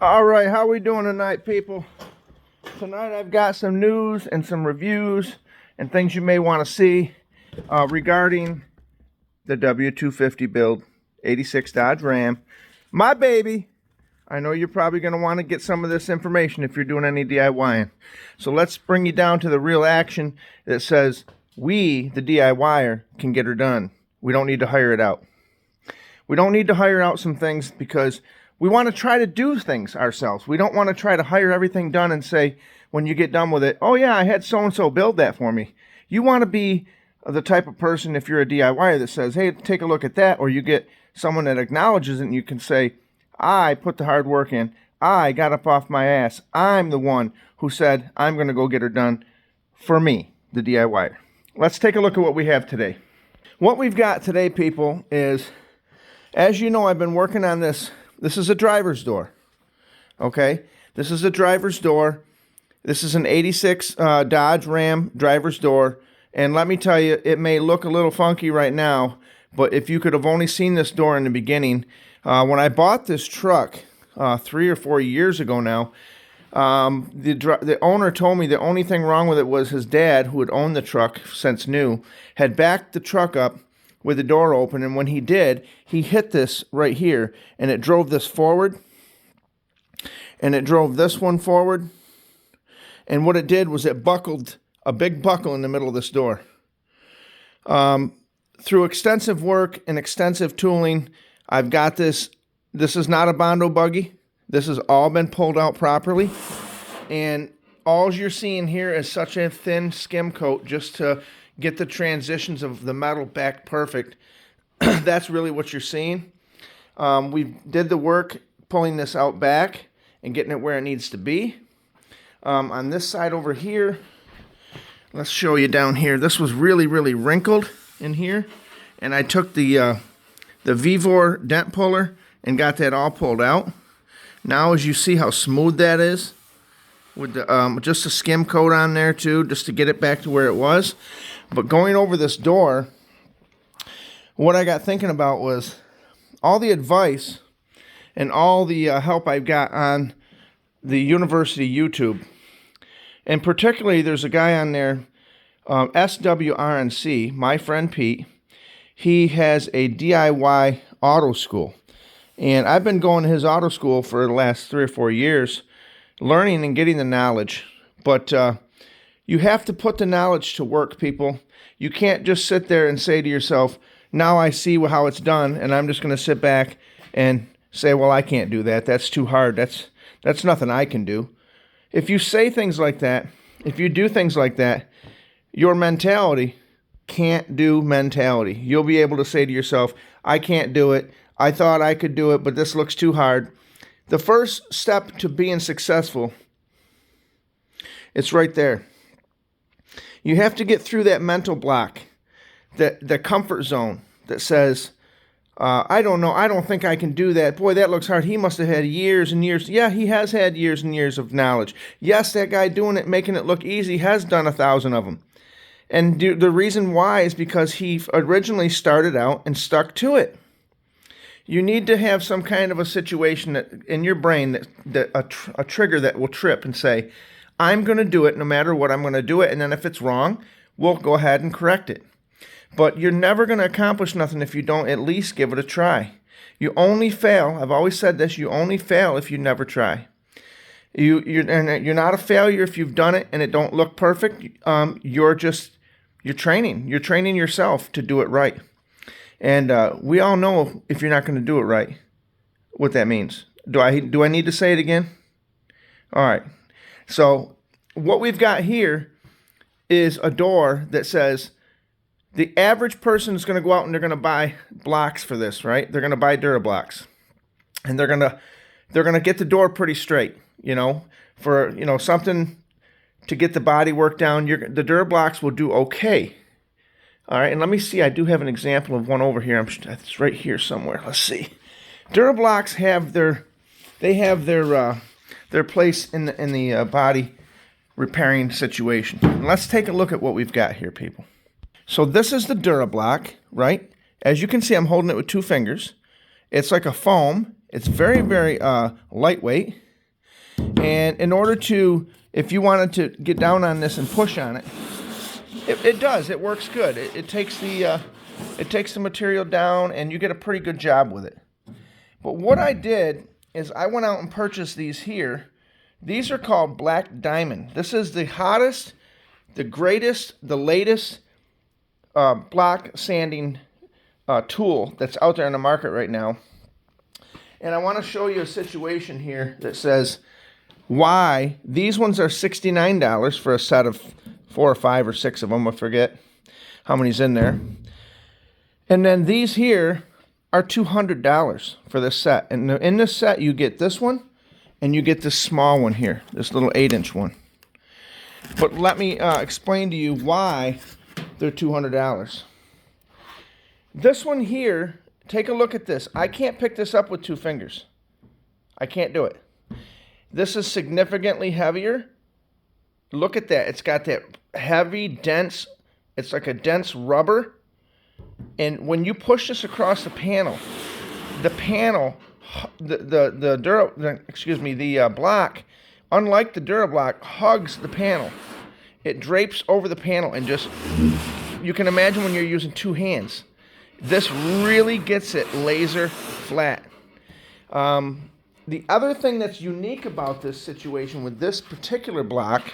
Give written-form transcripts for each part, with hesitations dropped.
All right, how we doing tonight, people? Tonight I've got some news and some reviews and things you may want to see regarding the W250 build, 86 Dodge Ram. My baby. I know you're probably going to want to get some of this information if you're doing any DIYing. So let's bring you down to the real action that says we, the DIYer, can get her done. We don't need to hire it out. We don't need to hire out some things because we want to try to do things ourselves. We don't want to try to hire everything done and say, when you get done with it, oh yeah, I had so-and-so build that for me. You want to be the type of person, if you're a DIYer, that says, hey, take a look at that, or you get someone that acknowledges it and you can say, I put the hard work in. I got up off my ass. I'm the one who said, I'm going to go get her done for me, the DIYer. Let's take a look at what we have today. What we've got today, people, is, as you know, I've been working on this. This is a driver's door, okay? This is a driver's door. This is an 86 Dodge Ram driver's door. And let me tell you, it may look a little funky right now, but if you could have only seen this door in the beginning, when I bought this truck 3 or 4 years ago now, the owner told me the only thing wrong with it was his dad, who had owned the truck since new, had backed the truck up with the door open, and when he did, he hit this right here, and it drove this forward, and it drove this one forward, and what it did was it buckled a big buckle in the middle of this door. Through extensive work and extensive tooling, I've got this. This is not a Bondo buggy. This has all been pulled out properly, and all you're seeing here is such a thin skim coat just to get the transitions of the metal back perfect. That's really what you're seeing. We did the work pulling this out back and getting it where it needs to be. On this side over here, let's show you down here. This was really, really wrinkled in here, and I took the Vevor dent puller and got that all pulled out. Now, as you see how smooth that is, with the, just a skim coat on there too, just to get it back to where it was. But going over this door, what I got thinking about was all the advice and all the help I've got on the university YouTube. And particularly, there's a guy on there, SWRNC, my friend Pete. He has a DIY auto school. And I've been going to his auto school for the last 3 or 4 years, learning and getting the knowledge. But you have to put the knowledge to work, people. You can't just sit there and say to yourself, now I see how it's done, and I'm just going to sit back and say, well, I can't do that. That's too hard. That's nothing I can do. If you say things like that, if you do things like that, your mentality can't do mentality. You'll be able to say to yourself, I can't do it. I thought I could do it, but this looks too hard. The first step to being successful, it's right there. You have to get through that mental block, the comfort zone that says, I don't know, I don't think I can do that. Boy, that looks hard. He must have had years and years. Yeah, he has had years and years of knowledge. Yes, that guy doing it, making it look easy, has done 1,000 of them. And the reason why is because he originally started out and stuck to it. You need to have some kind of a situation that, in your brain, a trigger that will trip and say, I'm going to do it no matter what, I'm going to do it. And then if it's wrong, we'll go ahead and correct it. But you're never going to accomplish nothing if you don't at least give it a try. You only fail. I've always said this. You only fail if you never try. You're not a failure if you've done it and it don't look perfect. You're training. You're training yourself to do it right. And we all know if you're not going to do it right, what that means. Do I need to say it again? All right. So what we've got here is a door that says the average person is going to go out and they're going to buy blocks for this, right? They're going to buy Durablocks, and they're going to get the door pretty straight, for something to get the body work down. The Durablocks will do okay. All right, and let me see. I do have an example of one over here. It's right here somewhere. Let's see. Durablocks have their place in the body repairing situation. And let's take a look at what we've got here, people. So this is the Durablock, right? As you can see, I'm holding it with 2 fingers. It's like a foam. It's very, very lightweight. And in order to, if you wanted to get down on this and push on it, it does. It works good. It takes the material down, and you get a pretty good job with it. But what I did is I went out and purchased these here. These are called Black Diamond. This is the hottest, the greatest, the latest block sanding tool that's out there in the market right now. And I want to show you a situation here that says why these ones are $69 for a set of 4 or 5 or 6 of them. I forget how many's in there. And then these here are $200 for this set. And in this set, you get this one, and you get this small one here, this little 8-inch one. But let me explain to you why they're $200. This one here, take a look at this. I can't pick this up with 2 fingers. I can't do it. This is significantly heavier. Look at that. It's got that heavy, dense, it's like a dense rubber. And when you push this across the panel, the block, unlike the DuraBlock, hugs the panel. It drapes over the panel and just, you can imagine when you're using 2 hands. This really gets it laser flat. The other thing that's unique about this situation with this particular block,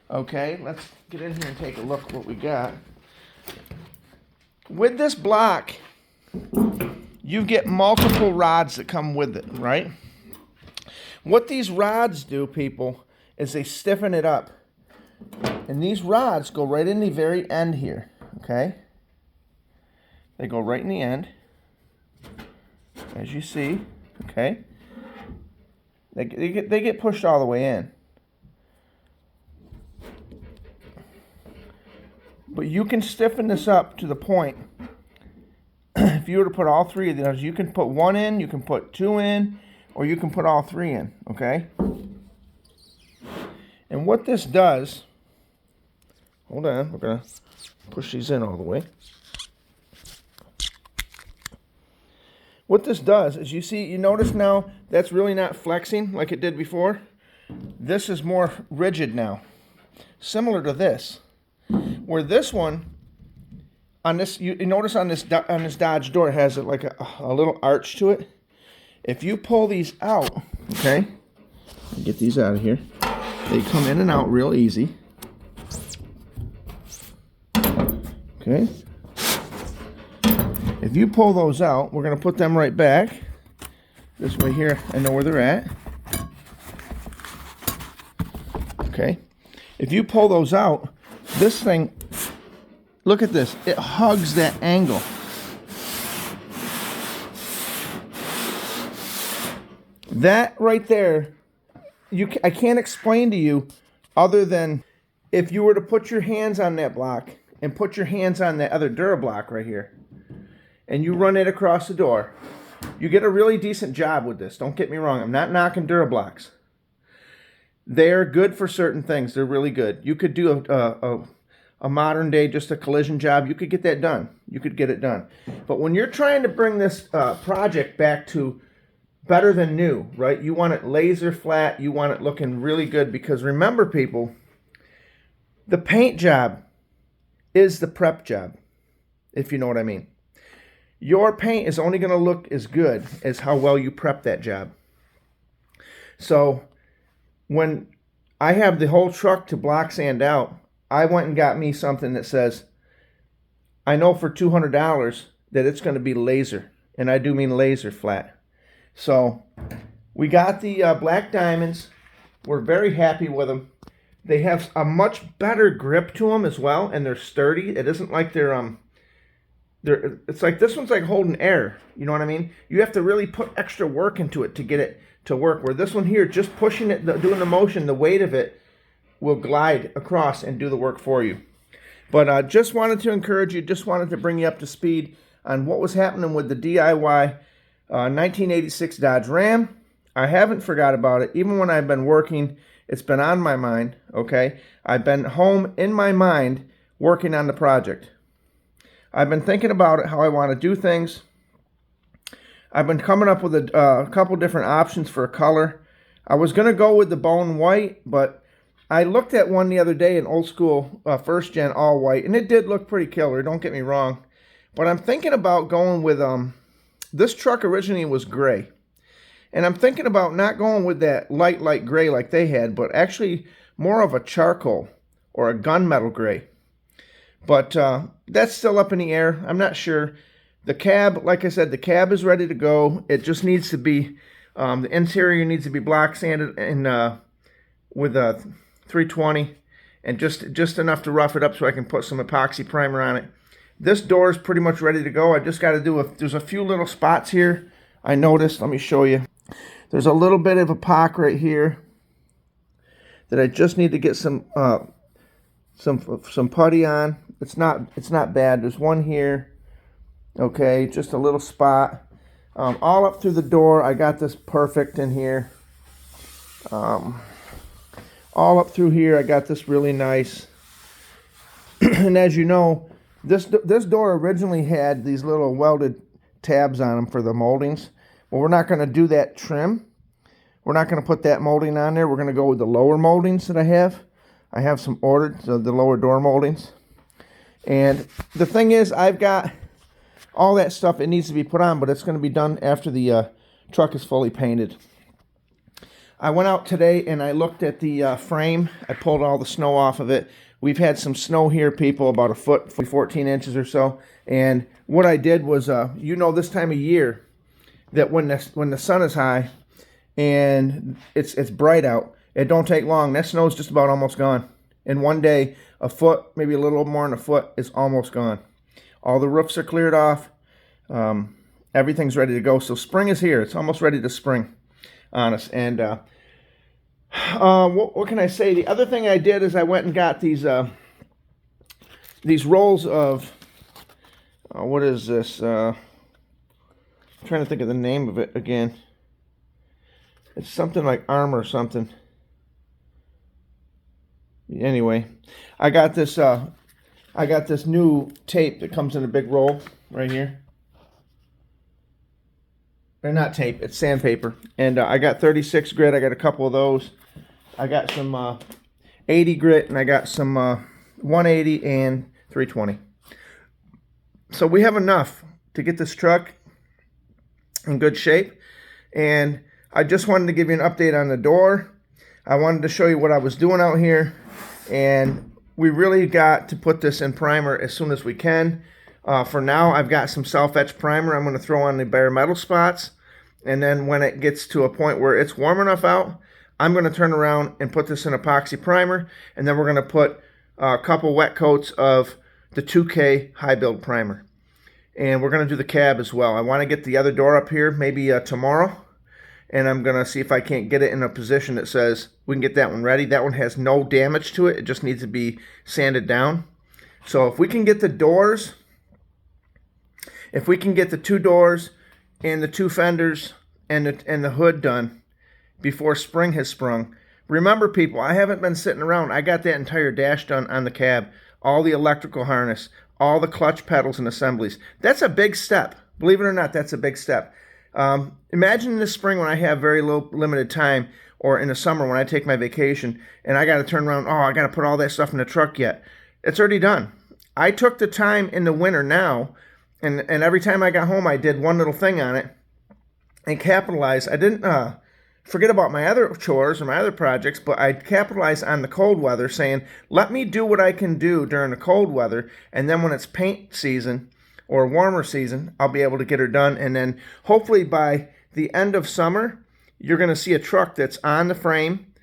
okay, let's get in here and take a look at what we got. With this block, you get multiple rods that come with it, right? What these rods do, people, is they stiffen it up. And these rods go right in the very end here, okay? They go right in the end, as you see, okay? They get pushed all the way in. But you can stiffen this up to the point, if you were to put all 3 of those, you can put 1 in, you can put 2 in, or you can put all 3 in, okay? And what this does, hold on, we're going to push these in all the way. What this does is, you notice now that's really not flexing like it did before. This is more rigid now, similar to this. Where this one, on this, you notice on this Dodge door, it has like a little arch to it. If you pull these out, okay, get these out of here. They come in and out real easy. Okay. If you pull those out, we're going to put them right back. This way here, I know where they're at. Okay. If you pull those out, this thing, look at this. It hugs that angle. That right there, I can't explain to you other than if you were to put your hands on that block and put your hands on that other DuraBlock right here, and you run it across the door, you get a really decent job with this. Don't get me wrong. I'm not knocking DuraBlocks. They're good for certain things. They're really good. You could do a modern day, just a collision job. You could get that done. You could get it done. But when you're trying to bring this project back to better than new, right? You want it laser flat. You want it looking really good, because remember, people, the paint job is the prep job, if you know what I mean. Your paint is only going to look as good as how well you prep that job. So when I have the whole truck to block sand out, I went and got me something that says, I know for $200 that it's going to be laser. And I do mean laser flat. So we got the Black Diamonds. We're very happy with them. They have a much better grip to them as well, and they're sturdy. It isn't like it's like this one's like holding air. You know what I mean? You have to really put extra work into it to get it to work. Where this one here, just pushing it, doing the motion, the weight of it will glide across and do the work for you. But just wanted to encourage you, just wanted to bring you up to speed on what was happening with the DIY 1986 Dodge Ram. I haven't forgot about it. Even when I've been working, it's been on my mind, okay? I've been home in my mind working on the project. I've been thinking about it, how I want to do things. I've been coming up with a couple different options for a color. I was going to go with the bone white, but I looked at one the other day, an old school first gen all white, and it did look pretty killer, don't get me wrong. But I'm thinking about going with, this truck originally was gray. And I'm thinking about not going with that light gray like they had, but actually more of a charcoal or a gunmetal gray. But that's still up in the air. I'm not sure. The cab, like I said, the cab is ready to go. It just needs to be, the interior needs to be block sanded and with a 320 and just enough to rough it up so I can put some epoxy primer on it. This door is pretty much ready to go. I just got to do there's a few little spots here I noticed. Let me show you. There's a little bit of a pock right here that I just need to get some putty on. It's not bad. There's one here. Okay, just a little spot. All up through the door, I got this perfect in here. All up through here, I got this really nice. And as you know, this door originally had these little welded tabs on them for the moldings. Well, we're not going to do that trim. We're not going to put that molding on there. We're going to go with the lower moldings that I have. I have some ordered, so the lower door moldings. And the thing is, I've got all that stuff it needs to be put on, but it's going to be done after the truck is fully painted. I went out today and I looked at the frame. I pulled all the snow off of it. We've had some snow here, people, about a foot, 14 inches or so. And what I did was, this time of year, that when the sun is high and it's bright out, it don't take long. That snow's just about almost gone. In one day, a foot, maybe a little more than a foot, is almost gone. All the roofs are cleared off. Everything's ready to go. So spring is here. It's almost ready to spring on us. And what can I say? The other thing I did is I went and got these rolls of, what is this? I'm trying to think of the name of it again. It's something like Armor or something. Anyway, I got this new tape that comes in a big roll right here. Or not tape, it's sandpaper. And I got 36 grit. I got a couple of those. I got some 80 grit, and I got some 180 and 320. So we have enough to get this truck in good shape. And I just wanted to give you an update on the door. I wanted to show you what I was doing out here. And we really got to put this in primer as soon as we can. For now, I've got some self-etch primer I'm going to throw on the bare metal spots. And then when it gets to a point where it's warm enough out, I'm going to turn around and put this in epoxy primer. And then we're going to put a couple wet coats of the 2K high build primer. And we're going to do the cab as well. I want to get the other door up here maybe tomorrow. And I'm going to see if I can't get it in a position that says we can get that one ready. That one has no damage to it. It just needs to be sanded down. So if we can get the doors, if we can get the two doors and the two fenders and the hood done before spring has sprung. Remember, people, I haven't been sitting around. I got that entire dash done on the cab, all the electrical harness, all the clutch pedals and assemblies. That's a big step. Believe it or not, that's a big step. Imagine in the spring when I have very limited time, or in the summer when I take my vacation and I got to turn around, I got to put all that stuff in the truck yet. It's already done. I took the time in the winter now, and every time I got home, I did one little thing on it and capitalized. I didn't forget about my other chores or my other projects, but I capitalized on the cold weather, saying, let me do what I can do during the cold weather, and then when it's paint season or warmer season, I'll be able to get her done. And then hopefully by the end of summer, you're going to see a truck that's on the frame,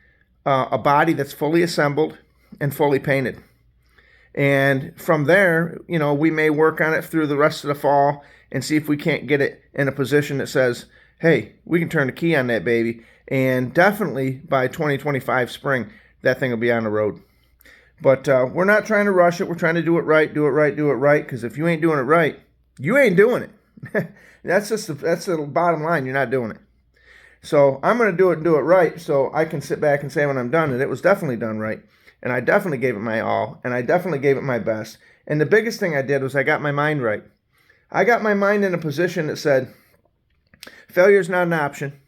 a body that's fully assembled and fully painted. And from there, we may work on it through the rest of the fall and see if we can't get it in a position that says, hey, we can turn the key on that baby. And definitely by 2025 spring, that thing will be on the road. But we're not trying to rush it. We're trying to do it right, because if you ain't doing it right, you ain't doing it. That's the bottom line. You're not doing it. So I'm going to do it and do it right so I can sit back and say when I'm done, and it was definitely done right. And I definitely gave it my all, and I definitely gave it my best. And the biggest thing I did was I got my mind right. I got my mind in a position that said, failure is not an option.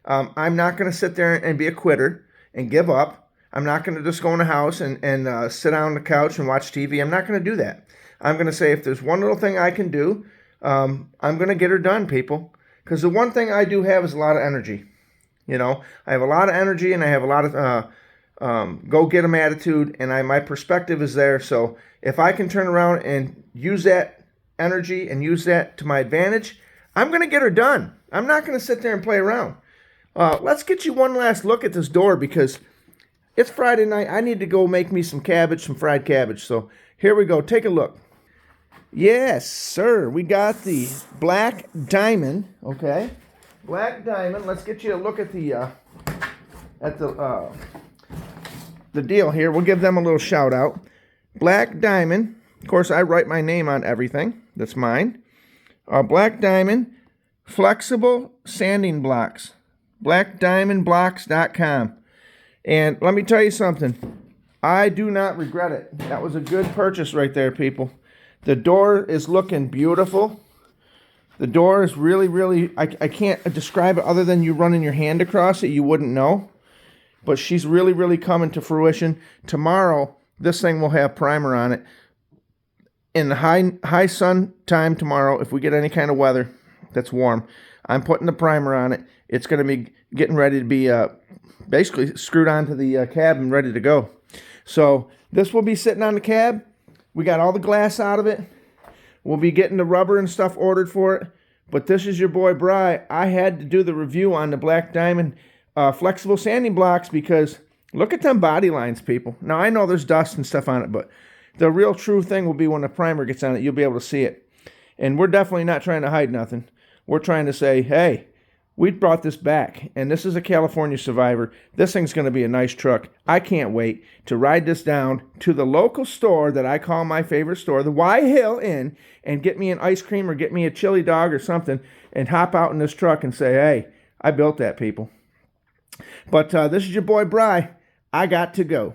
I'm not going to sit there and be a quitter and give up. I'm not going to just go in the house and sit down on the couch and watch TV. I'm not going to do that. I'm going to say, if there's one little thing I can do, I'm going to get her done, people. Because the one thing I do have is a lot of energy. You know, I have a lot of energy, and I have a lot of go get 'em attitude, and my perspective is there. So if I can turn around and use that energy and use that to my advantage, I'm going to get her done. I'm not going to sit there and play around. Let's get you one last look at this door, because it's Friday night. I need to go make me some cabbage, some fried cabbage. So here we go. Take a look. Yes, sir. We got the Black Diamond. Okay, Black Diamond. Let's get you a look at the deal here. We'll give them a little shout out. Black Diamond. Of course, I write my name on everything. That's mine. Black Diamond flexible sanding blocks. BlackDiamondBlocks.com. And let me tell you something. I do not regret it. That was a good purchase right there, people. The door is looking beautiful. The door is really, really, I can't describe it other than you running your hand across it. You wouldn't know. But she's really, really coming to fruition. Tomorrow, this thing will have primer on it. In the high sun time tomorrow, if we get any kind of weather that's warm, I'm putting the primer on it. It's going to be getting ready to be basically screwed onto the cab and ready to go. So this will be sitting on the cab. We got all the glass out of it. We'll be getting the rubber and stuff ordered for it. But this is your boy Bry. I had to do the review on the Black Diamond flexible sanding blocks, because look at them body lines, people. Now, I know there's dust and stuff on it, but the real true thing will be when the primer gets on it. You'll be able to see it. And we're definitely not trying to hide nothing. We're trying to say, hey, we brought this back, and this is a California Survivor. This thing's going to be a nice truck. I can't wait to ride this down to the local store that I call my favorite store, the Y Hill Inn, and get me an ice cream or get me a chili dog or something, and hop out in this truck and say, hey, I built that, people. But this is your boy Bry. I got to go.